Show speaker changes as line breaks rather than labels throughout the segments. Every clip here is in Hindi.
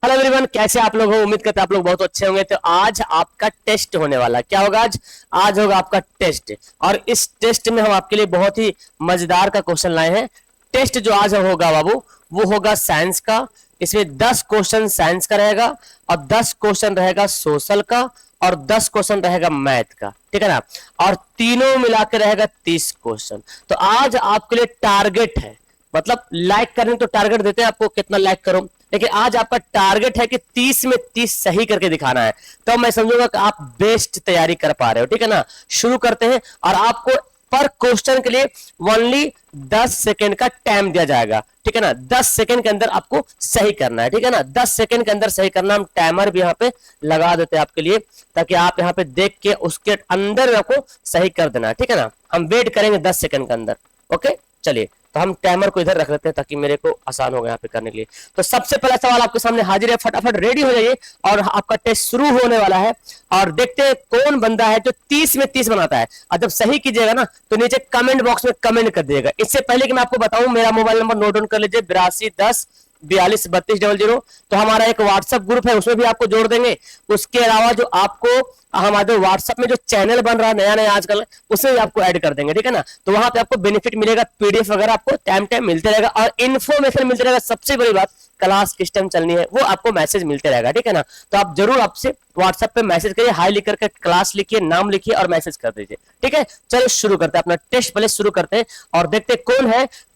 हेलो एवरीवन, कैसे आप लोग हो। उम्मीद करते हैं आप लोग बहुत अच्छे होंगे। तो आज आपका टेस्ट होने वाला है। क्या होगा आज? आज होगा आपका टेस्ट। और इस टेस्ट में हम आपके लिए बहुत ही मजेदार का क्वेश्चन लाए हैं। टेस्ट जो आज होगा बाबू, वो होगा साइंस का। इसमें 10 क्वेश्चन साइंस का रहेगा और 10 क्वेश्चन रहेगा सोशल का और 10 क्वेश्चन रहेगा मैथ का, ठीक है ना। और तीनों मिला के रहेगा 30 क्वेश्चन। तो आज आपके लिए टारगेट है, मतलब लाइक करने तो टारगेट देते हैं आपको कितना लाइक करो, लेकिन आज आपका टारगेट है कि 30 में 30 सही करके दिखाना है। तो मैं समझूंगा कि आप बेस्ट तैयारी कर पा रहे हो, ठीक है ना। शुरू करते हैं और आपको पर क्वेश्चन के लिए ओनली 10 सेकेंड का टाइम दिया जाएगा, ठीक है ना। 10 सेकेंड के अंदर आपको सही करना है, ठीक है ना। 10 सेकेंड के अंदर सही करना। हम टाइमर भी यहाँ पे लगा देते हैं आपके लिए, ताकि आप यहाँ पे देख के उसके अंदर आपको सही कर देना है, ठीक है ना। हम वेट करेंगे 10 सेकेंड के अंदर। ओके, चलिए तो हम टाइमर को इधर रख लेते हैं ताकि मेरे को आसान होगा यहाँ पे करने के लिए। तो सबसे पहला सवाल आपके सामने हाजिर है, फटाफट रेडी हो जाइए और आपका टेस्ट शुरू होने वाला है। और देखते हैं कौन बंदा है जो 30 में 30 बनाता है। और जब सही कीजिएगा ना तो नीचे कमेंट बॉक्स में कमेंट कर दिएगा। इससे पहले कि मैं आपको बताऊं, मेरा मोबाइल नंबर नोट डाउन कर लीजिए, 8210423200। तो हमारा एक व्हाट्सएप ग्रुप है, उसमें भी आपको जोड़ देंगे। उसके अलावा जो आपको हमारे व्हाट्सएप में जो चैनल बन रहा है नया नया आजकल, उसमें भी आपको ऐड कर देंगे, ठीक है ना। तो वहां पे आपको बेनिफिट मिलेगा, पीडीएफ वगैरह आपको टाइम टाइम मिलते रहेगा और इन्फॉर्मेशन मिलते रहेगा। सबसे बड़ी बात, क्लास किस टाइम चलनी है वो आपको मैसेज मिलते रहेगा, ठीक है ना। तो आप जरूर आपसे व्हाट्सएप पे मैसेज करिए, हाई लिख करके क्लास लिखिए, नाम लिखिए और मैसेज कर दीजिए, ठीक है। चलो शुरू करते हैं अपना टेस्ट, पहले शुरू करते हैं और देखते हैं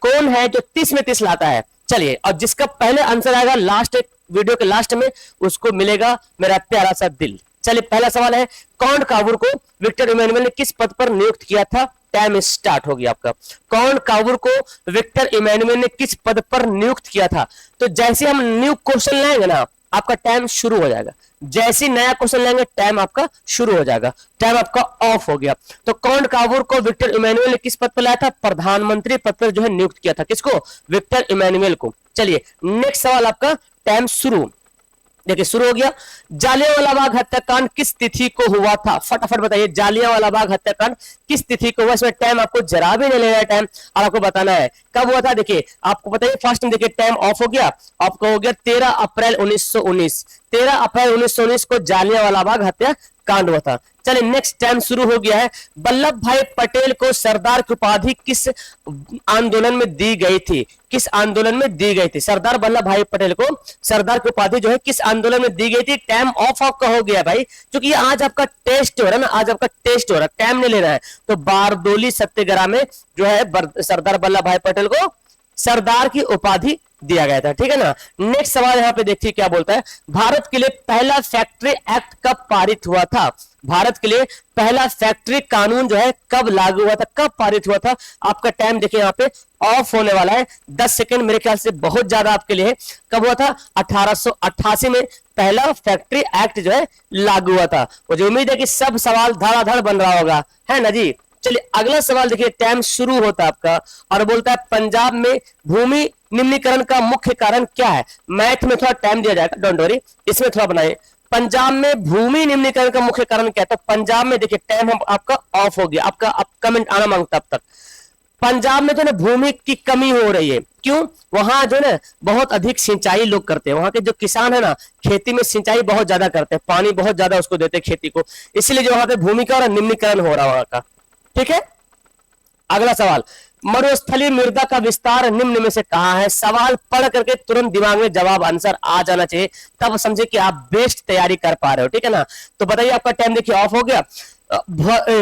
कौन है जो 30 में 30 लाता है। चलिए, और जिसका पहले आंसर आएगा लास्ट वीडियो के लास्ट में, उसको मिलेगा मेरा प्यारा सा दिल। चलिए, पहला सवाल है, कौन काबूर को विक्टर इमैनुअल ने किस पद पर नियुक्त किया था? टाइम स्टार्ट होगी आपका। कौन काबूर को विक्टर इमैनुअल ने किस पद पर नियुक्त किया था? तो जैसे हम न्यू क्वेश्चन लाएंगे ना, आपका टाइम शुरू हो जाएगा। जैसे नया क्वेश्चन लेंगे टाइम आपका शुरू हो जाएगा, टाइम आपका ऑफ हो गया। तो कौन काबूर को विक्टर इमैनुअल ने किस पद पर लाया था? प्रधानमंत्री पद पर जो है नियुक्त किया था। किसको? विक्टर इमैनुअल को। चलिए नेक्स्ट सवाल आपका, टाइम शुरू। देखिए शुरू हो गया। जालियांवाला बाग हत्याकांड किस तिथि को हुआ था? फटाफट बताइए, जालियांवाला बाग हत्याकांड किस तिथि को हुआ? इसमें टाइम आपको जरा भी नहीं लेना टाइम, और आपको बताना है कब हुआ था। देखिए आपको बताइए, फर्स्ट में देखिए टाइम ऑफ हो गया, आपका हो गया 13 अप्रैल 1919। 13 अप्रैल 1919 को जालियांवाला बाग हत्या कांड हुआ था। चलिए नेक्स्ट टाइम शुरू हो गया है। वल्लभ भाई पटेल को सरदार की उपाधि किस आंदोलन में दी गई थी? किस आंदोलन में दी गई थी? सरदार वल्लभ भाई पटेल को सरदार की उपाधि जो है किस आंदोलन में दी गई थी? टाइम ऑफ आपका हो गया भाई, क्योंकि ये आज आपका टेस्ट हो रहा है ना, आज आपका टेस्ट हो रहा है, टाइम नहीं लेना है। तो बारदोली सत्याग्रह में जो है सरदार वल्लभ भाई पटेल को सरदार की उपाधि दिया गया था, ठीक है ना। नेक्स्ट सवाल यहाँ पे देखिए क्या बोलता है। भारत के लिए पहला फैक्ट्री एक्ट कब पारित हुआ था? भारत के लिए पहला फैक्ट्री कानून जो है कब लागू हुआ था, कब पारित हुआ था? आपका टाइम देखिए यहाँ पे ऑफ होने वाला है। 10 सेकेंड मेरे ख्याल से बहुत ज्यादा आपके लिए है। कब हुआ था? 1888 में पहला फैक्ट्री एक्ट जो है लागू हुआ था। मुझे उम्मीद है कि सब सवाल धड़ाधड़ बन रहा होगा, है ना जी। चलिए अगला सवाल देखिए, टाइम शुरू होता है आपका और बोलता है पंजाब में भूमि निम्नीकरण का मुख्य कारण क्या है? मैथ में थोड़ा टाइम दिया जाएगा, डोंट वरी, इसमें थोड़ा बनाए। पंजाब में भूमि निम्नीकरण का मुख्य कारण क्या है? तो पंजाब में देखिए टाइम आपका ऑफ हो गया, आपका कमेंट आना मांगता अब तक। पंजाब में जो ना भूमि की कमी हो रही है, क्यों? वहां जो ना बहुत अधिक सिंचाई लोग करते हैं, वहां के जो किसान है ना खेती में सिंचाई बहुत ज्यादा करते हैं, पानी बहुत ज्यादा उसको देते हैं खेती को, इसलिए जो वहां पे भूमि का और निम्नीकरण हो रहा है वहां का, ठीक है। अगला सवाल, मरुस्थलीय मृदा का विस्तार निम्न में से कहां है? सवाल पढ़ करके तुरंत दिमाग में जवाब आंसर आ जाना चाहिए, तब समझे कि आप बेस्ट तैयारी कर पा रहे हो, ठीक है ना। तो बताइए, आपका टाइम देखिए ऑफ हो गया।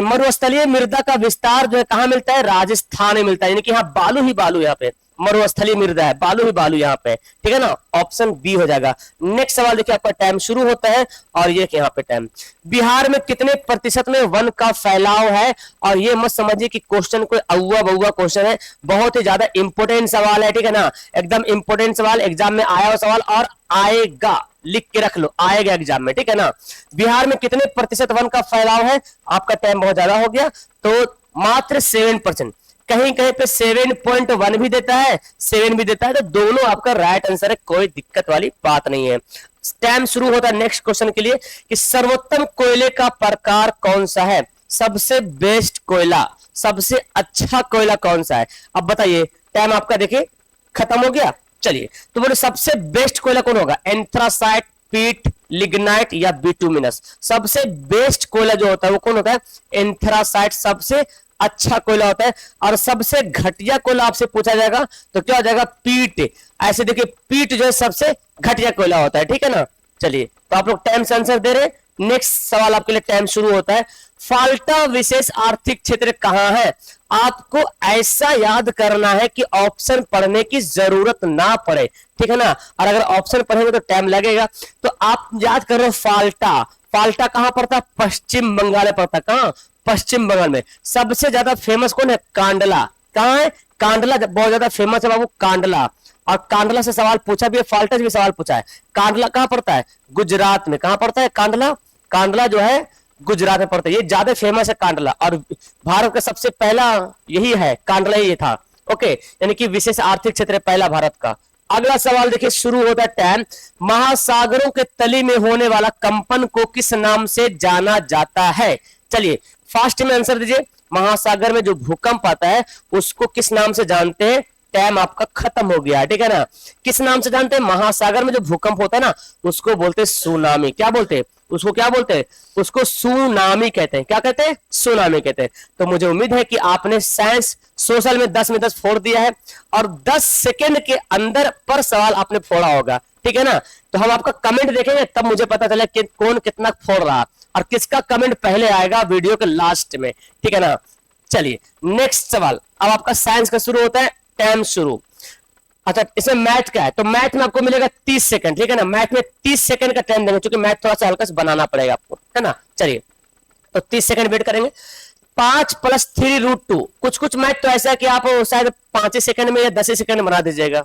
मरुस्थलीय मृदा का विस्तार जो है कहां मिलता है? राजस्थान में मिलता है, यानी कि यहाँ बालू ही बालू, यहाँ पे मरुस्थलीय मृदा है, बालू ही बालू यहाँ पे, ठीक है ना। ऑप्शन बी हो जाएगा। नेक्स्ट सवाल देखिए, आपका टाइम शुरू होता है और ये यहाँ पे टाइम, बिहार में कितने प्रतिशत में वन का फैलाव है? और ये मत समझिए कि क्वेश्चन कोई अव्वा बउवा क्वेश्चन है, बहुत ही ज्यादा इंपोर्टेंट सवाल है, ठीक है ना। एकदम इंपोर्टेंट सवाल, एग्जाम में आया हुआ सवाल और आएगा, लिख के रख लो, आएगा एग्जाम में, ठीक है ना। बिहार में कितने प्रतिशत वन का फैलाव है? आपका टाइम बहुत ज्यादा हो गया, तो मात्र 7%। कहीं कहीं पे 7.1 भी देता है, 7 भी देता है, तो दोनों आपका राइट आंसर है, कोई दिक्कत वाली बात नहीं है। टाइम शुरू होता है नेक्स्ट क्वेश्चन के लिए कि सर्वोत्तम कोयले का प्रकार कौन सा है? सबसे बेस्ट कोयला, सबसे अच्छा कोयला कौन सा है? अब बताइए, टाइम आपका देखिए खत्म हो गया। चलिए, तो बोले सबसे बेस्ट कोयला कौन होगा? एंथ्रासाइट, पीट, लिग्नाइट या बिटुमिनस? सबसे बेस्ट कोयला जो होता है वो कौन होता है? एंथ्रासाइट सबसे अच्छा कोयला होता है। और सबसे घटिया कोयला आपसे पूछा जाएगा तो क्या हो जाएगा? पीट। ऐसे देखिए, पीट जो है सबसे घटिया कोयला होता है, ठीक है ना। चलिए, तो आप लोग टाइम से आंसर दे रहे। नेक्स्ट सवाल आपके लिए टाइम शुरू होता है। फाल्टा विशेष आर्थिक क्षेत्र कहां है? आपको ऐसा याद करना है कि ऑप्शन पढ़ने की जरूरत ना पड़े, ठीक है ना। और अगर ऑप्शन पढ़ेंगे तो टाइम लगेगा। तो आप याद कर रहे हो फाल्टा, फाल्टा कहां पड़ता है? पश्चिम बंगाल में पड़ता है। कहां? पश्चिम बंगाल में। सबसे ज्यादा फेमस कौन है? कांडला। कहां है? कांडला बहुत ज्यादा फेमस है बाबू, कांडला। और कांडला से सवाल पूछा भी है, फाल्टा से भी सवाल पूछा है। कांडला कहां पड़ता है? गुजरात में। कहां पड़ता है कांडला? कांडला जो है गुजरात में पड़ता है। ये ज्यादा फेमस है कांडला, और भारत का सबसे पहला यही है, कांडला ही था। ओके, यानी कि विशेष आर्थिक क्षेत्र पहला भारत का। अगला सवाल देखिए, शुरू होता है टाइम। महासागरों के तली में होने वाला कंपन को किस नाम से जाना जाता है? चलिए फास्ट में आंसर दीजिए। महासागर में जो भूकंप आता है उसको किस नाम से जानते हैं? टाइम आपका खत्म हो गया, ठीक है ना। किस नाम से जानते हैं? महासागर में जो भूकंप होता है ना उसको बोलते हैं सुनामी। क्या बोलते हैं उसको? क्या बोलते हैं उसको? सुनामी कहते हैं। क्या कहते हैं? सुनामी कहते हैं। तो मुझे उम्मीद है कि आपने साइंस सोशल में 10 में 10 फोड़ दिया है, और 10 सेकेंड के अंदर पर सवाल आपने फोड़ा होगा, ठीक है ना। तो हम आपका कमेंट देखेंगे तब मुझे पता चले कि कौन कितना फोड़ रहा और किसका कमेंट पहले आएगा वीडियो के लास्ट में, ठीक है ना। चलिए नेक्स्ट सवाल, अब आपका साइंस का शुरू होता है। टाइम शुरू। अच्छा, इसमें मैथ का है तो मैथ में आपको मिलेगा 30 सेकंड, ठीक है ना। मैथ में 30 सेकंड का टाइम देंगे क्योंकि मैथ थोड़ा सा हल्का से बनाना पड़ेगा आपको, है ना। चलिए, तो 30 सेकंड वेट करेंगे। 5 + 3√2। कुछ कुछ मैथ तो ऐसा है कि आप शायद 5 सेकंड में या 10 सेकंड में बना दीजिएगा।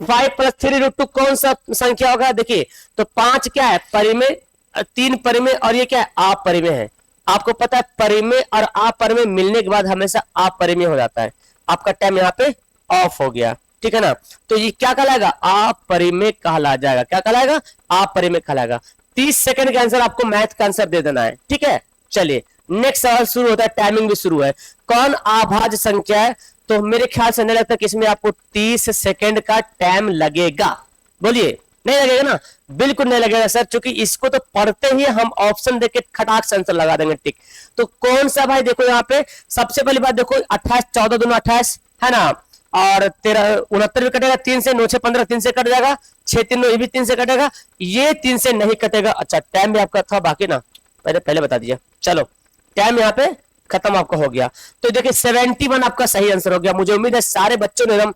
5 + 3√2 कौन सा संख्या होगा? देखिए, तो 5 क्या है? परिमेय, 3 परिमेय, और ये क्या है? अपरिमेय है। आपको पता है परिमेय और अपरिमेय मिलने के बाद हमेशा अपरिमेय हो जाता है। आपका टाइम यहाँ पे ऑफ हो गया, ठीक है ना। तो ये क्या कहलाएगा? अपरिमेय कहला जाएगा। क्या कहलाएगा? अपरिमेय कहलाएगा। 30 सेकंड का आंसर आपको मैथ का आंसर दे देना है, ठीक है। चलिए नेक्स्ट सवाल शुरू होता है। टाइमिंग भी शुरू है। कौन अभाज्य संख्या है? तो मेरे ख्याल से नहीं लगता कि इसमें आपको 30 सेकंड का टाइम लगेगा। बोलिए, नहीं लगेगा ना? बिल्कुल नहीं लगेगा सर, क्योंकि इसको तो पढ़ते ही हम ऑप्शन देके खटाक से आंसर लगा देंगे, टिक। तो कौन सा भाई? देखो यहाँ पे सबसे पहली बात देखो, 28 14 दूना 28 है ना, और 13 69 भी कटेगा 3 से, 9 6 15 3 से कट जाएगा, 6 3 9 ये भी 3 से कटेगा, ये 3 से नहीं कटेगा। अच्छा, टाइम भी आपका था बाकी ना, मैंने पहले बता दिया। चलो टाइम यहाँ पे खत्म आपका हो गया। तो देखिए 71 आपका सही आंसर हो गया। मुझे उम्मीद है सारे बच्चों ने एकदम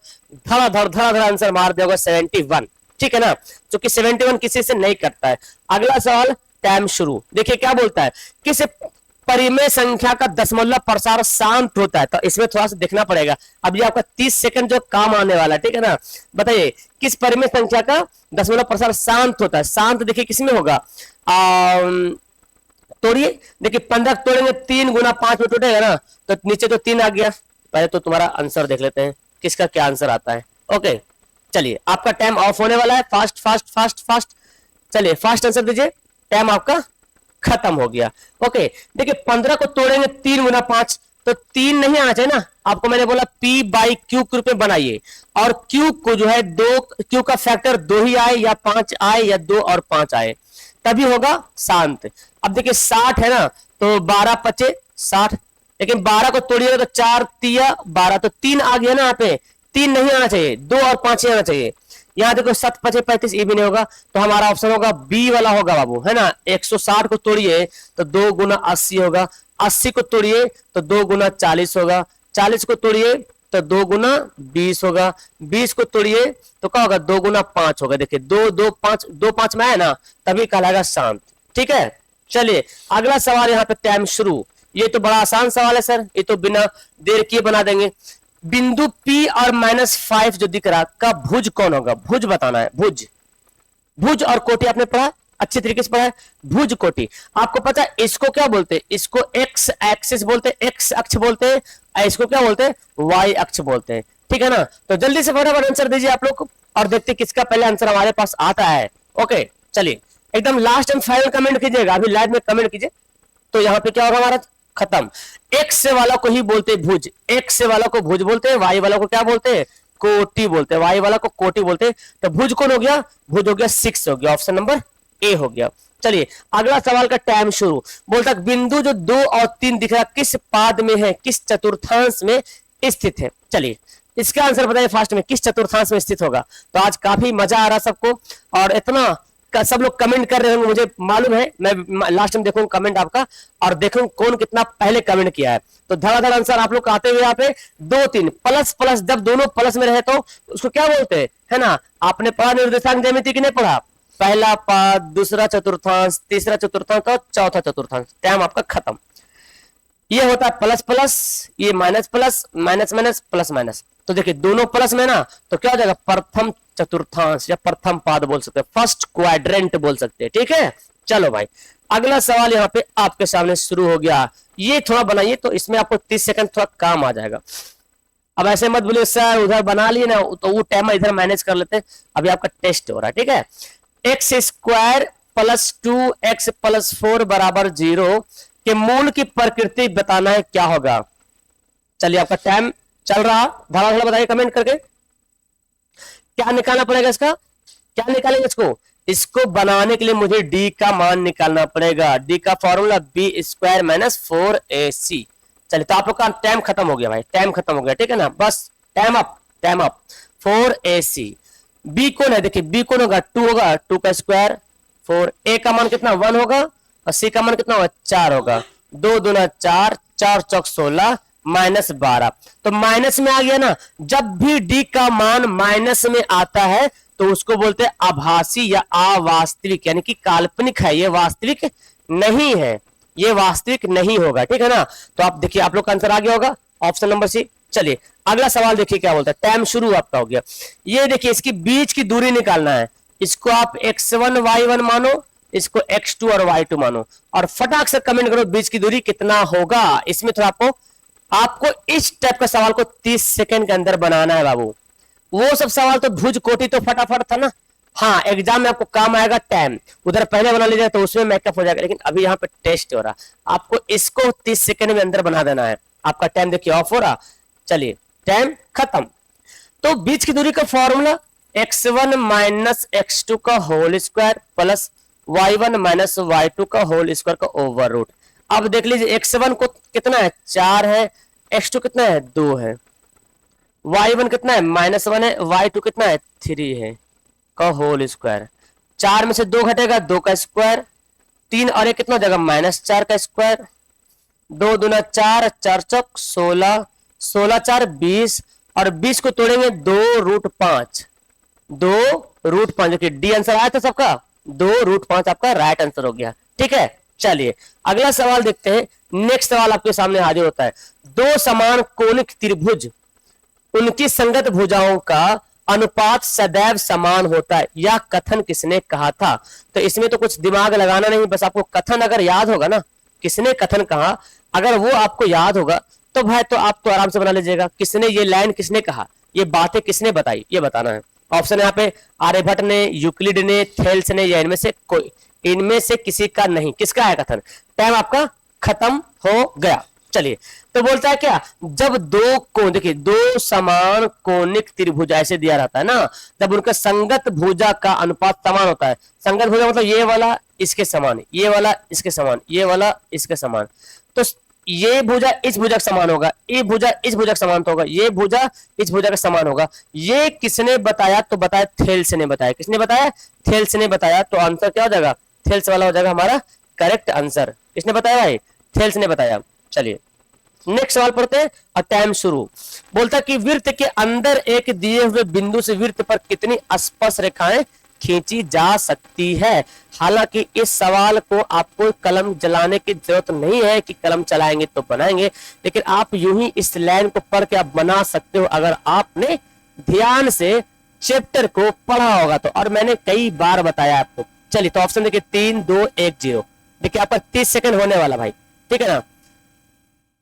धड़ा आंसर मार दिया होगा 71, ठीक है ना, क्योंकि 71 किसी से नहीं कटता है। अगला सवाल, टाइम शुरू। देखिए क्या बोलता है, किस परिमेय संख्या का दशमलव प्रसार शांत होता है? तो इसमें थोड़ा सा देखना पड़ेगा। अब ये आपका 30 सेकंड जो काम आने वाला है, ठीक है ना। बताइए किस परिमेय संख्या का दशमलव प्रसार शांत होता है? शांत देखिए किसमें होगा? तोड़िए, देखिए 15 तोड़ेंगे 3 × 5 में टूटेगा ना, तो नीचे तो 3 आ गया। पहले तो तुम्हारा आंसर देख लेते हैं किसका क्या आंसर आता है। ओके चलिए, आपका टाइम ऑफ होने वाला है। फास्ट फास्ट फास्ट फास्ट, चलिए फास्ट आंसर दीजिए। टाइम आपका खत्म हो गया। ओके देखिए 15 को तोड़ेंगे 3 × 5, तो 3 नहीं आना चाहिए ना। आपको मैंने बोला P/Q के रूप में बनाइए, और Q को जो है 2, Q का फैक्टर 2 ही आए या 5 आए या 2 और 5 आए, तभी होगा शांत। अब देखिए 60 है ना, तो 12 × 5 = 60, लेकिन 12 को तोड़िएगा तो 4 × 3 = 12, तो 3 आ गया ना। यहाँ पे 3 नहीं आना चाहिए, 2 और 5 ही आना चाहिए। यहाँ देखो 7 × 5 = 35, ये भी नहीं होगा, तो हमारा ऑप्शन होगा बी वाला होगा बाबू, है ना। 160 को तोड़िए तो 2 × 80 होगा, 80 को तोड़िए तो 2 × 40 होगा, 40 को तोड़िए तो 2 × 20 होगा, 20 को तोड़िए तो क्या होगा? 2 × 5 होगा। देखिए 2 2 5, 2 5 में है ना, तभी कहलाएगा शांत, ठीक है। चलिए अगला सवाल, यहाँ पे टाइम शुरू। ये तो बड़ा आसान सवाल है सर, ये तो बिना देर किए बना देंगे। बिंदु P और -5 जो दिख रहा का भुज कौन होगा? भुज बताना है। भुज, भुज और कोटि आपने पढ़ा, अच्छे तरीके से पढ़ा है। भुज कोटि आपको पता है इसको क्या बोलते हैं? इसको एक्स एक्सिस बोलते हैं, एक्स अक्ष बोलते हैं, इसको क्या बोलते हैं? वाई अक्ष बोलते हैं, ठीक है ना। तो जल्दी से फटाफट आंसर दीजिए आप लोग, और देखते किसका पहले आंसर हमारे पास आता है। ओके चलिए एकदम लास्ट एंड फाइनल कमेंट कीजिएगा, अभी लाइव में कमेंट कीजिए। तो यहाँ पे क्या होगा हमारा? खत्म। एक्स वाला को ही बोलते हैं भुज, एक्स वाला को भुज बोलते हैं, वाई वाला को क्या बोलते हैं? कोटि बोलते हैं, y वाला को कोटि बोलते हैं। तो भुज कौन हो गया, भुज हो गया 6 हो गया, ऑप्शन नंबर ए हो गया। चलिए अगला सवाल का टाइम शुरू। बोलता बिंदु जो 2 और 3 दिख रहा किस पाद में है, किस चतुर्थांश में स्थित है। चलिए इसका आंसर बताइए फास्ट में, किस चतुर्थांश में स्थित होगा। तो आज काफी मजा आ रहा सबको, और इतना सब लोग कमेंट कर रहे होंगे मुझे मालूम है। मैं लास्ट में देखूंगा कमेंट आपका और देखूंगा कौन कितना पहले कमेंट किया है। तो धड़ाधड़ आंसर आप लोग आते हुए यहाँ पे 2 3 प्लस प्लस, जब दोनों प्लस में रहे तो उसको क्या बोलते हैं, है ना। आपने पढ़ा निर्देशांक ज्यामिति कि नहीं पढ़ा, पहला पाद, दूसरा चतुर्थांश, तीसरा चतुर्थांश और चौथा चतुर्थांश। टाइम आपका खत्म। ये होता है प्लस प्लस, ये minus plus, minus minus, plus minus. तो देखिए दोनों प्लस में ना, तो क्या हो जाएगा, प्रथम चतुर्थांश या प्रथम पाद बोल सकते हैं, फर्स्ट क्वाड्रेंट बोल सकते हैं। ठीक है, चलो भाई अगला सवाल यहाँ पे आपके सामने शुरू हो गया। ये थोड़ा बनाइए तो इसमें आपको 30 सेकंड थोड़ा काम आ जाएगा। अब ऐसे मत बोलिए सर उधर बना लिए ना, तो वो टाइम इधर मैनेज कर लेते हैं। अभी आपका टेस्ट हो रहा है, ठीक है। X square plus 2x plus 4 बराबर 0 के मूल की प्रकृति बताना है, क्या होगा। चलिए आपका टाइम चल रहा, धड़ा बताइए कमेंट करके क्या निकालना पड़ेगा इसका, क्या निकालेंगे इसको बनाने के लिए मुझे d का मान निकालना पड़ेगा। d का formula B square minus 4ac। चलिए तो आप लोग का टाइम खत्म हो गया भाई, टाइम खत्म हो गया, ठीक है ना, बस time up, time up. 4ac b कौन है, देखिए b कौन होगा, 2 होगा, 2 का स्क्वायर 4, a का मान कितना 1 होगा और c का मान कितना होगा 4 होगा, 2 दूना 4, 4 चौक 16 माइनस 12। तो माइनस में आ गया ना, जब भी d का मान माइनस में आता है तो उसको बोलते हैं आभासी या अवास्तविक, यानी कि काल्पनिक है, ये वास्तविक नहीं है, ये वास्तविक नहीं होगा, ठीक है ना। तो आप देखिए आप लोग का आंसर आ गया होगा ऑप्शन नंबर सी। चलिए अगला सवाल देखिए क्या बोलता है, टाइम शुरू आपका हो गया। ये देखिए इसकी बीच की दूरी निकालना है, इसको आप x1 y1 मानो, इसको x2 और y2 मानो, और फटाक से कमेंट करो बीच की दूरी कितना होगा। इसमें थोड़ा आपको इस टाइप का सवाल को 30 सेकंड के अंदर बनाना है बाबू। वो सब सवाल तो भुज कोटि तो फटाफट था ना, हाँ एग्जाम में आपको काम आएगा टाइम, उधर पहले बना लीजिए तो उसमें मेकअप हो जाएगा, लेकिन अभी यहाँ पे टेस्ट हो रहा, आपको इसको 30 सेकंड में अंदर बना देना है। आपका टाइम देखिए ऑफ हो रहा, चलिए टाइम खत्म। तो बीच की दूरी का फॉर्मूला x1 माइनस x2 का whole square plus y1 minus y2 का होल स्क्वायर का ओवर रूट। अब देख लीजिए x1 को कितना है 4 है, x2 कितना है 2 है, y1 कितना है -1 है, y2 कितना है 3 है का होल स्क्वायर। 4 में से 2 घटेगा 2 का स्क्वायर, 3 और 1 कितना हो जाएगा -4 का स्क्वायर, 2 दूना 4, 4 चौक 16, 16 4 20, और 20 को तोड़ेंगे 2 रूट 5, 2 रूट 5। देखिए डी आंसर आया था सबका, 2 रूट 5 आपका राइट आंसर हो गया, ठीक है। चलिए अगला सवाल देखते हैं। नेक्स्ट सवाल आपके सामने हाजिर होता है, दो समान कोणिक त्रिभुज, उनकी संगत भुजाओं का अनुपात सदैव समान होता है, यह कथन किसने कहा था। तो इसमें तो कुछ दिमाग लगाना नहीं, बस आपको कथन अगर याद होगा ना, किसने कथन कहा, अगर वो आपको याद होगा तो भाई तो आप तो आराम से बना लीजिएगा। किसने ये लाइन किसने कहा, ये बातें किसने बताई, ये बताना है। ऑप्शन यहाँ पे आर्यभट्ट ने, यूक्लिड ने, थेल्स ने, या इनमें से कोई, इनमें से किसी का नहीं। किसका है कथन, टाइम आपका खत्म हो गया। चलिए तो बोलता है क्या, जब दो कोण, देखिए दो समान कोणिक त्रिभुज ऐसे दिया रहता है ना, जब उनका संगत भुजा का अनुपात समान होता है। संगत भुजा मतलब ये वाला इसके समान, ये वाला इसके समान, ये वाला इसके समान, तो ये भुजा इस भुजा का समान होगा, ये भुजा इस भुजा का समान तो होगा, ये भुजा इस भुजा का समान होगा। ये किसने बताया, तो बताया थेल्स ने बताया। किसने बताया, थेल्स ने बताया। तो आंसर क्या हो जाएगा, थेल्स वाला हो जाएगा हमारा करेक्ट आंसर। किसने बताया भाई, थेल्स ने बताया। चलिए नेक्स्ट सवाल पढ़ते हैं और टाइम शुरू। बोलता कि वृत्त के अंदर एक दिए हुए बिंदु से वृत्त पर कितनी स्पर्श रेखाएं खींची जा सकती है। हालांकि इस सवाल को आपको कलम जलाने की जरूरत नहीं है कि कलम चलाएंगे तो बनाएंगे, लेकिन आप यूं ही इस लाइन को पढ़ के आप बना सकते हो अगर आपने ध्यान से चैप्टर को पढ़ा होगा तो। और मैंने कई बार बताया आपको। चलिए तो ऑप्शन देखिए 3 2 1 0। देखिए आपका 30 सेकंड होने वाला भाई, ठीक है ना।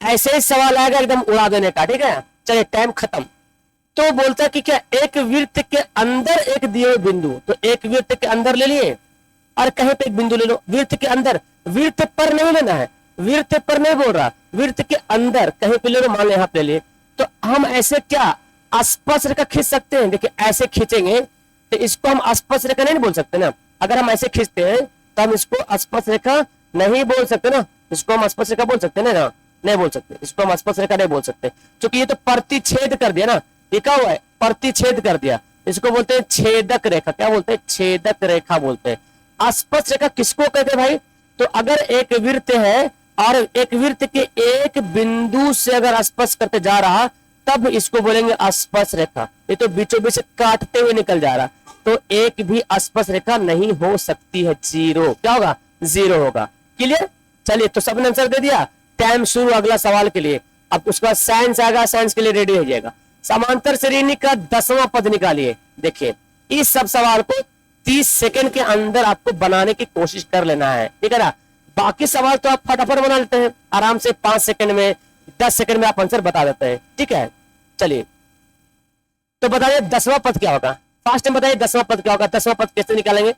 ऐसे ही सवाल आएगा एकदम उड़ा देने का, ठीक है। चलिए टाइम खत्म। तो बोलता कि क्या एक वृत्त के अंदर एक दिए हुए बिंदु, तो एक वृत्त के अंदर ले लिए और कहीं पे एक बिंदु ले लो। वृत्त के अंदर, वृत्त पर नहीं लेना है, वृत्त पर नहीं बोल रहा, वृत्त के अंदर कहीं पे ले लो, मान लो यहाँ पे ले लिए। तो हम ऐसे क्या स्पर्श रेखा खींच सकते हैं, देखिए ऐसे खींचेंगे तो इसको हम स्पर्श रेखा नहीं बोल सकते ना। अगर हम ऐसे खींचते हैं तो हम इसको स्पर्श रेखा नहीं बोल सकते ना, इसको हम स्पर्श रेखा बोल सकते हैं ना, नहीं बोल सकते, इसको हम स्पर्श रेखा नहीं बोल सकते क्योंकि ये तो प्रतिच्छेद कर दिया ना, लिखा हुआ है प्रतिच्छेद कर दिया, इसको बोलते हैं छेदक रेखा। क्या बोलते हैं? छेदक रेखा बोलते हैं। स्पर्श रेखा किसको कहते हैं भाई? तो अगर एक वृत्त है और एक वृत्त के एक बिंदु से अगर स्पर्श करते जा रहा तब इसको बोलेंगे स्पर्श रेखा। ये तो बीचों बीच काटते हुए निकल जा रहा तो एक भी स्पर्श रेखा नहीं हो सकती है, जीरो। क्या होगा? जीरो होगा। क्लियर? चलिए, तो सबने आंसर दे दिया। टाइम शुरू अगला सवाल के लिए। अब उसके बाद साइंस आएगा, साइंस के लिए रेडी हो जाएगा। समांतर श्रेणी का 10वां पद निकालिए। देखिए इस सब सवाल को 30 सेकंड के अंदर आपको बनाने की कोशिश कर लेना है, ठीक है ना। बाकी सवाल तो आप फटाफट बना लेते हैं आराम से, 5 सेकंड में 10 सेकंड में आप आंसर बता देते हैं, ठीक है। चलिए तो बताइए 10वां पद क्या होगा? फास्ट टाइम बताइए 10वां पद क्या होगा? 10वां पद कैसे निकालेंगे?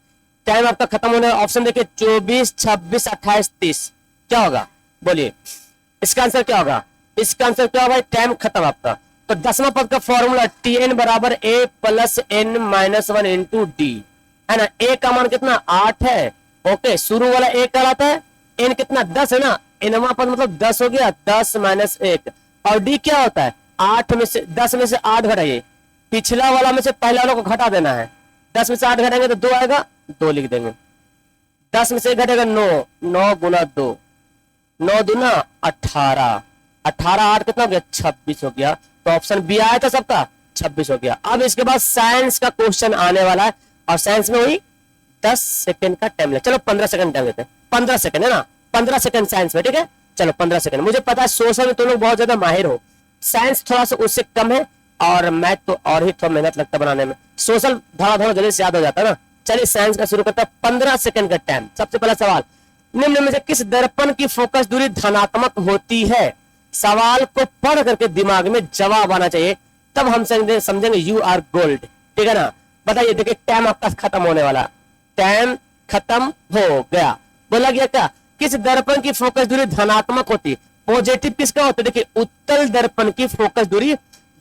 टाइम आपका खत्म होने, ऑप्शन देखिए 24, 26, 28, 30। क्या होगा बोलिए? इसका आंसर क्या होगा? इसका आंसर क्या होगा? टाइम खत्म आपका। तो 10वां पद का फॉर्मूला Tn बराबर a plus n minus 1 into D, है ना। a का मान कितना? 8 है। ओके, शुरू वाला a कहलाता है। n कितना? 10 है ना। nवां पद मतलब 10 हो गया, 10 माइनस 1। और d क्या होता है? 8 में से 10 में से 8 घटाइए, पिछला वाला में से पहला वाला को घटा देना है। 10 में से 8 घटाएंगे तो 2 आएगा, 2 लिख देंगे। 10 में से 1 घटेगा 9, 9 गुना 2, 9 दूना 18, 18 8 कितना हो गया? 26 हो गया। तो ऑप्शन बी आया था सबका, 26 हो गया। अब इसके बाद साइंस का क्वेश्चन आने वाला है और साइंस में वही 10 सेकंड का टाइम ले। चलो 15 सेकंड टाइम लेते हैं, 15 सेकंड है ना, 15 सेकंड साइंस में, ठीक है। चलो 15 सेकंड। मुझे पता है सोशल में तुम लोग बहुत ज्यादा माहिर हो, साइंस थोड़ा सा उससे कम है और मैथ तो और ही थोड़ा मेहनत लगता है बनाने में। सोशल धड़ा जल्दी से याद हो जाता है ना। चलिए साइंस का शुरू करता है, 15 सेकंड का टाइम। सबसे पहला सवाल, निम्न में से किस दर्पण की फोकस दूरी धनात्मक होती है? सवाल को पढ़ करके दिमाग में जवाब आना चाहिए, तब हम समझेंगे यू आर गोल्ड, ठीक है ना। बताइए, देखिए टाइम आपका खत्म होने वाला, टाइम खत्म हो गया। बोला गया क्या? किस दर्पण की फोकस दूरी धनात्मक होती है? पॉजिटिव किसका होता है? देखिए उत्तल दर्पण की फोकस दूरी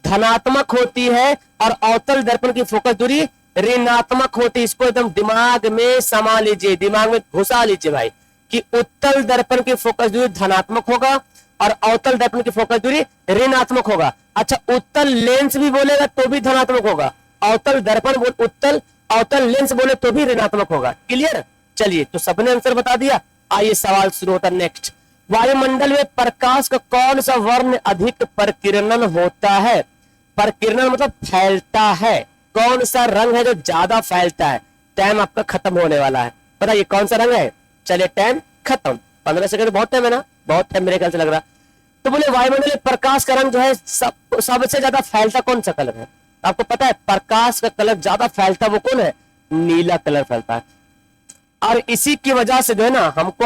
धनात्मक होती है और अवतल दर्पण की फोकस दूरी ऋणात्मक होती है। इसको एकदम दिमाग में समा लीजिए, दिमाग में घुसा लीजिए भाई, कि उत्तल दर्पण की फोकस दूरी धनात्मक होगा और अवतल दर्पण की फोकस दूरी ऋणात्मक होगा। अच्छा, उत्तल लेंस भी बोलेगा तो भी धनात्मक होगा, अवतल दर्पण उत्तल अवतल लेंस बोले तो भी ऋणात्मक होगा। क्लियर? चलिए, तो सबने आंसर बता दिया। आइए सवाल शुरू होता है नेक्स्ट। वायुमंडल में प्रकाश का कौन सा वर्ण अधिक प्रकीर्णन होता है? प्रकीर्णन मतलब फैलता है। कौन सा रंग है जो ज्यादा फैलता है? टाइम आपका खत्म होने वाला है, बताइए कौन सा रंग है? चलिए टाइम खत्म। 15 सेकंड बहुत टाइम है ना, बहुत टाइम मेरे ख्याल से लग रहा। तो बोले वायुमंडल में प्रकाश का रंग जो है सबसे ज्यादा फैलता कौन सा कलर है? आपको पता है प्रकाश का कलर ज्यादा फैलता वो कौन है? नीला कलर फैलता है। और इसी की वजह से जो है ना हमको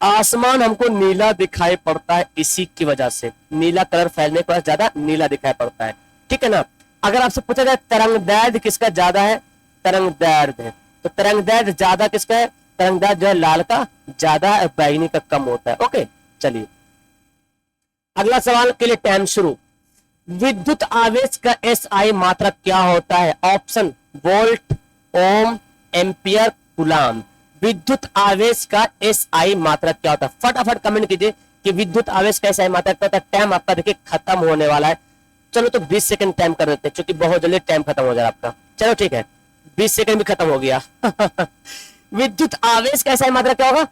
आसमान हमको नीला दिखाई पड़ता है। इसी की वजह से नीला कलर फैलने के बाद ज्यादा नीला दिखाई पड़ता है, ठीक है ना। अगर आपसे पूछा जाए तरंगदैर्घ्य किसका ज्यादा है? तरंगदैर्घ्य, तो तरंगदैर्घ्य ज्यादा किसका है? तरंगदैर्घ्य जो है लाल का ज्यादा है, बैंगनी का कम होता है। ओके, चलिए अगला सवाल के लिए टाइम शुरू। विद्युत आवेश का एसआई मात्रक क्या होता है? ऑप्शन वोल्ट, ओम, एम्पियर, कूलाम। विद्युत आवेश का एसआई मात्रक क्या होता है? फटाफट कमेंट कीजिए कि विद्युत आवेश का एसआई मात्रक क्या होता है। टाइम आपका देखिए खत्म होने वाला है। चलो तो 20 सेकंड टाइम कर देते हैं क्योंकि बहुत जल्दी टाइम खत्म हो जाएगा आपका। चलो ठीक है, 20 सेकंड भी खत्म हो गया। विद्युत आवेश का एसआई मात्रक क्या होगा?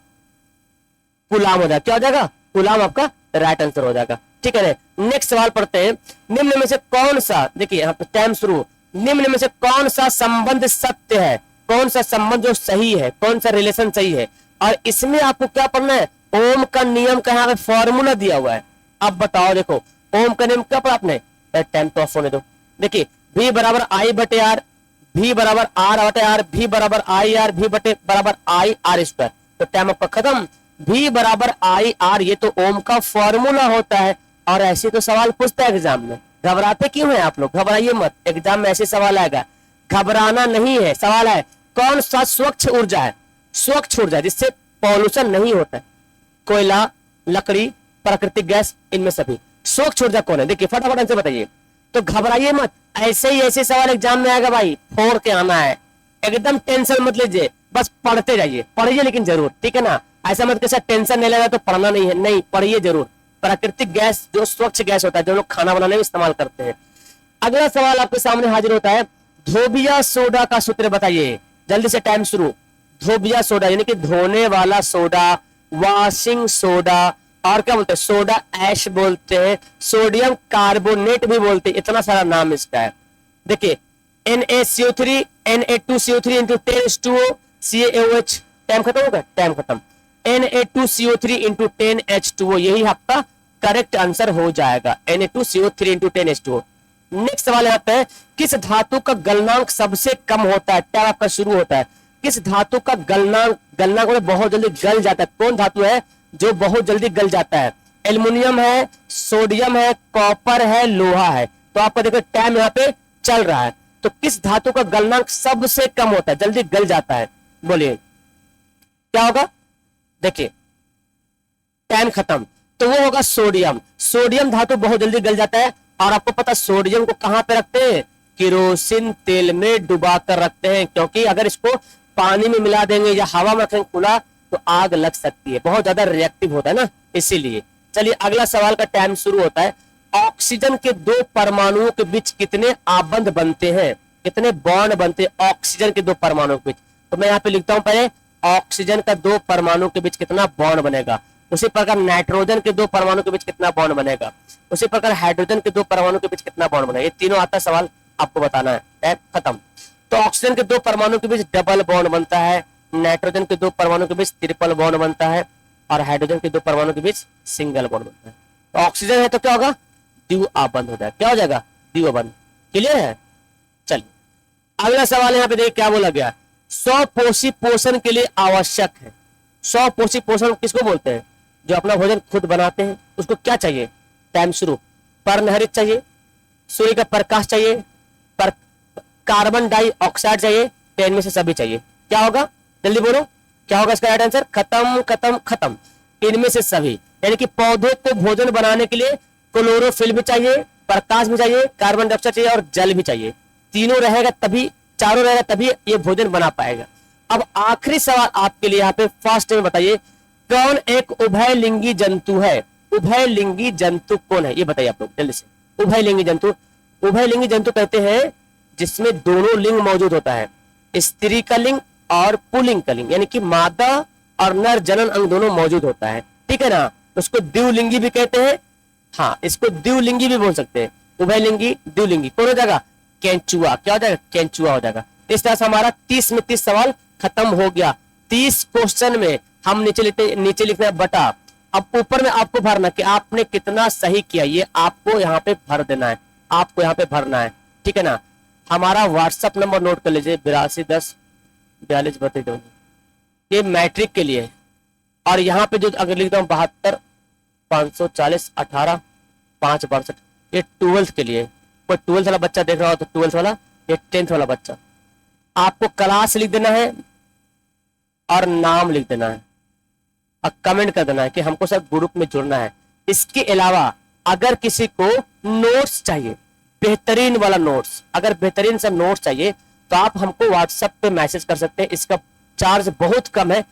कूलाम हो जाएगा। क्या हो जाएगा? कूलाम आपका राइट आंसर हो जाएगा, ठीक है। नेक्स्ट सवाल पढ़ते हैं। निम्न में से कौन सा, देखिए यहाँ पे टाइम शुरू, निम्न में से कौन सा संबंध सत्य है? कौन सा संबंध जो सही है, कौन सा रिलेशन सही है? और इसमें आपको क्या पढ़ना है? ओम का नियम का यहाँ पे फॉर्मूला दिया हुआ है। अब बताओ, देखो ओम का नियम क्या पढ़ा आपने? टाइम तो ऑफ होने दो। देखिए V बराबर I बटे आर, V बराबर R बटे आर, V बराबर आई आर, V बटे बराबर आई आर स्क्वायर। तो टाइम आपका खत्म। V बराबर आई आर, ये तो ओम का फॉर्मूला होता है और ऐसे तो सवाल पूछता है एग्जाम में। घबराते क्यों हैं आप लोग? घबराइए मत, एग्जाम में ऐसे सवाल आएगा, घबराना नहीं है। सवाल है कौन सा स्वच्छ ऊर्जा है? स्वच्छ ऊर्जा जिससे पॉल्यूशन नहीं होता है। कोयला, लकड़ी, प्राकृतिक गैस, इनमें सभी। शौक छोड़ता कौन है? देखिए फटाफट आंसर बताइए। तो घबराइए मत, ऐसे ही ऐसे सवाल एग्जाम में आएगा भाई, फोड़ के आना है, एकदम टेंशन मत लीजिए, बस पढ़ते जाइए, पढ़िए लेकिन जरूर, ठीक है ना। ऐसा मत कैसा टेंशन नहीं लेगा तो पढ़ना नहीं है, नहीं पढ़िए जरूर। प्राकृतिक गैस जो स्वच्छ गैस होता है, जो लोग खाना बनाने में इस्तेमाल करते हैं। अगला सवाल आपके सामने हाजिर होता है, धोबिया सोडा का सूत्र बताइए, जल्दी से टाइम शुरू। धोबिया सोडा यानी कि धोने वाला सोडा, वॉशिंग सोडा, और क्या बोलते हैं, सोडा ऐश बोलते हैं, सोडियम कार्बोनेट भी बोलते हैं, इतना सारा नाम इसका है। देखिए NaCO3 Na2CO3 into 10H2O CaOH, time खत्म होगा, टाइम खत्म। Na2CO3 इंटू 10H2O, यही आपका करेक्ट आंसर हो जाएगा, Na2CO3 इंटू 10H2O। नेक्स्ट सवाल यहाँ पे, किस धातु का गलनांक सबसे कम होता है? टैब आपका शुरू होता है, किस धातु का गलनांक में बहुत जल्दी गल जाता है? कौन धातु है जो बहुत जल्दी गल जाता है? एल्युमिनियम है, सोडियम है, कॉपर है, लोहा है। तो आपका देखो टाइम यहाँ पे चल रहा है, तो किस धातु का गलनांक सबसे कम होता है, जल्दी गल जाता है? बोलिए क्या होगा? देखिए टाइम खत्म, तो वो होगा सोडियम। सोडियम धातु बहुत जल्दी गल जाता है, और आपको पता सोडियम को कहां पे रखते हैं? केरोसिन तेल में डुबा कर रखते हैं, क्योंकि अगर इसको पानी में मिला देंगे या हवा में रखेंगे खुला तो आग लग सकती है, बहुत ज्यादा रिएक्टिव होता है ना, इसीलिए। चलिए अगला सवाल का टाइम शुरू होता है, ऑक्सीजन के दो परमाणुओं के बीच कितने आबंध बनते हैं, कितने बॉन्ड बनते हैं ऑक्सीजन के दो परमाणुओं के बीच? तो मैं यहाँ पे लिखता हूं पहले, ऑक्सीजन का दो परमाणु के बीच कितना बॉन्ड बनेगा। उसी प्रकार नाइट्रोजन के दो परमाणु के बीच कितना बॉन्ड बनेगा, उसी प्रकार हाइड्रोजन के दो परमाणु के बीच कितना बॉन्ड बनेगा। ये तीनों आता सवाल आपको बताना है, टाइम खत्म। तो ऑक्सीजन के दो परमाणु के बीच डबल बॉन्ड बनता है, नाइट्रोजन के दो परमाणु के बीच ट्रिपल बॉन्ड बनता है, और हाइड्रोजन के दो परमाणु के बीच सिंगल बॉन्ड बनता है। तो ऑक्सीजन है तो क्या होगा? द्विआबंध हो जाएगा। क्या हो जाएगा? द्विआबंध। क्लियर है? चलिए अगला सवाल यहाँ पे देखिए क्या बोला गया, स्वपोषी पोषण के लिए आवश्यक है। स्वपोषी पोषण किसको बोलते हैं? जो अपना भोजन खुद बनाते हैं, उसको क्या चाहिए? टाइम शुरू। पर्णहरित चाहिए, सूर्य का प्रकाश चाहिए, पर कार्बन डाइऑक्साइड चाहिए, तो इनमें से सभी चाहिए। क्या होगा? जल्दी बोलो क्या होगा इसका राइट आंसर? खत्म खत्म खत्म, इनमें से सभी। यानी कि पौधे को भोजन बनाने के लिए क्लोरोफिल भी चाहिए, प्रकाश भी चाहिए, कार्बन डाइऑक्साइड चाहिए और जल भी चाहिए। तीनों रहेगा तभी, चारों रहेगा तभी ये भोजन बना पाएगा। अब आखिरी सवाल आपके लिए यहाँ पे फर्स्ट में बताइए, कौन एक उभयलिंगी जंतु है? उभयलिंगी जंतु कौन है ये बताइए आप लोग जल्दी से। उभयलिंगी जंतु, उभयलिंगी जंतु कहते हैं जिसमें दोनों लिंग मौजूद होता है, स्त्री का लिंग और पुल्लिंग का लिंग, यानी कि मादा और नर जनन अंग दोनों मौजूद होता है, ठीक है ना। उसको द्विलिंगी भी कहते हैं, हाँ इसको द्विलिंगी भी बोल सकते हैं। उभयलिंगी द्विलिंगी कौन हो जाएगा? केंचुआ। क्या हो जाएगा? केंचुआ हो जाएगा। इस तरह से हमारा 30 में 30 सवाल खत्म हो गया। 30 क्वेश्चन में हम नीचे लिखते हैं बटा, अब ऊपर में आपको भरना कि आपने कितना सही किया, ये आपको यहाँ पे भर देना है, आपको यहाँ पे भरना है, ठीक है ना। हमारा व्हाट्सएप नंबर नोट कर लीजिए 82104232, ये मैट्रिक के लिए। और यहाँ पे जो अगर लिखता हूँ 72 540 18 5 62, ये 12th के लिए। कोई 12th वाला बच्चा देख रहा हो तो 12th वाला, ये 10th वाला बच्चा। आपको क्लास लिख देना है और नाम लिख देना है और कमेंट कर देना है कि हमको सब ग्रुप में जुड़ना है। इसके अलावा अगर किसी को नोट्स चाहिए, बेहतरीन वाला नोट्स, अगर बेहतरीन सा नोट्स चाहिए तो आप हमको व्हाट्सएप पे मैसेज कर सकते हैं। इसका चार्ज बहुत कम है,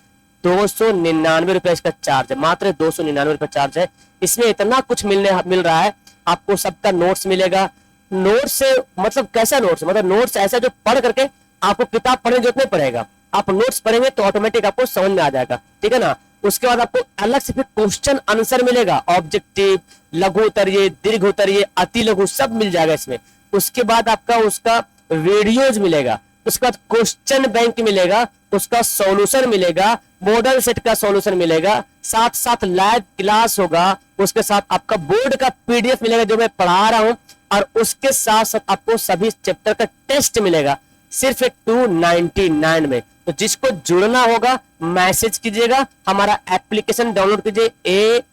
299 रुपए इसका चार्ज है, मात्र 299 रुपए चार्ज है। इसमें इतना कुछ मिल रहा है, आपको सबका नोट्स मिलेगा। नोट्स से मतलब कैसा नोट्स? मतलब नोट्स ऐसा जो पढ़ करके आपको किताब पढ़ने की जरूरत नहीं पड़ेगा, आप नोट्स पढ़ेंगे तो ऑटोमेटिक आपको समझ में आ जाएगा, ठीक है ना। उसके बाद आपको अलग से फिर क्वेश्चन आंसर मिलेगा, ऑब्जेक्टिव, लघु उत्तरीय, दीर्घ उत्तरीय, अति लघु, सब मिल जाएगा इसमें। उसके बाद आपका उसका वीडियोज मिलेगा, उसके बाद क्वेश्चन बैंक मिलेगा, उसका सॉल्यूशन मिलेगा, मॉडल सेट का सॉल्यूशन मिलेगा, साथ साथ लाइव क्लास होगा, उसके साथ आपका बोर्ड का पीडीएफ मिलेगा जो मैं पढ़ा रहा हूं, और उसके साथ साथ आपको सभी चैप्टर का टेस्ट मिलेगा सिर्फ 299 में। तो जिसको जुड़ना होगा मैसेज कीजिएगा, हमारा एप्लीकेशन डाउनलोड कीजिए,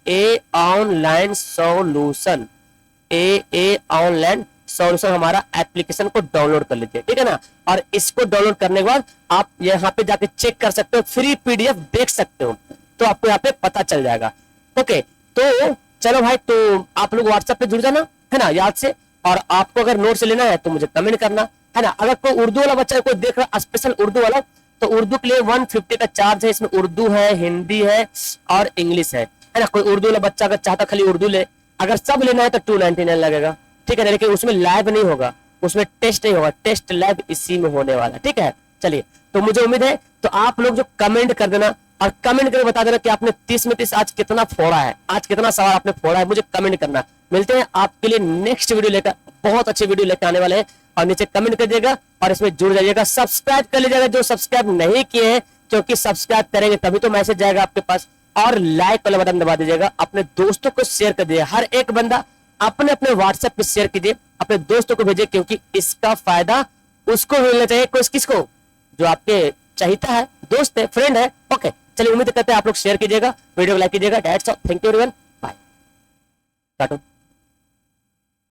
ए ऑनलाइन सॉल्यूशन, ए ऑनलाइन सॉल्यूशन, हमारा एप्लीकेशन को डाउनलोड कर लीजिए, ठीक है ना। और इसको डाउनलोड करने के बाद आप यहाँ पे जाके चेक कर सकते हो, फ्री पीडीएफ देख सकते हो, तो आपको यहाँ पे पता चल जाएगा। ओके, तो चलो भाई, तो आप लोग व्हाट्सएप पे जुड़ जाना, है ना, याद से। और आपको अगर नोट्स लेना है तो मुझे कमेंट करना, है ना। अगर कोई उर्दू वाला बच्चा कोई देख रहा स्पेशल उर्दू वाला, तो उर्दू के लिए 150 का चार्ज है। इसमें उर्दू है, हिंदी है और इंग्लिश है ना। कोई उर्दू वाला बच्चा अगर चाहता खाली उर्दू ले, अगर सब लेना है तो 299 लगेगा, ठीक है ना। लेकिन उसमें लाइव नहीं होगा, उसमें टेस्ट नहीं होगा, टेस्ट लाइव इसी में होने वाला, ठीक है। चलिए, तो मुझे उम्मीद है तो आप लोग जो कमेंट कर देना और कमेंट करके बता देना कि आपने 30 में 30 आज कितना फोड़ा है, आज कितना सवाल आपने फोड़ा है, मुझे कमेंट करना। मिलते हैं आपके लिए नेक्स्ट वीडियो लेकर, बहुत अच्छी वीडियो लेकर आने वाले हैं। और नीचे कमेंट कर दीजिएगा और इसमें जुड़ जाइएगा, सब्सक्राइब कर लीजिएगा जो सब्सक्राइब नहीं किए हैं, क्योंकि सब्सक्राइब करेंगे तभी तो मैसेज जाएगा आपके पास। और लाइक वाला बटन दबा दीजिएगा, अपने दोस्तों को शेयर कर दीजिए। हर एक बंदा अपने अपने व्हाट्सएप पे शेयर कीजिए, अपने दोस्तों को भेजिए, क्योंकि इसका फायदा उसको मिलना चाहिए, किसको, जो आपके चाहता है, दोस्त है, फ्रेंड है। ओके, चलिए, उम्मीद करते हैं आप लोग शेयर कीजिएगा, वीडियो को लाइक कीजिएगा। That's all, thank you everyone, bye, काटो।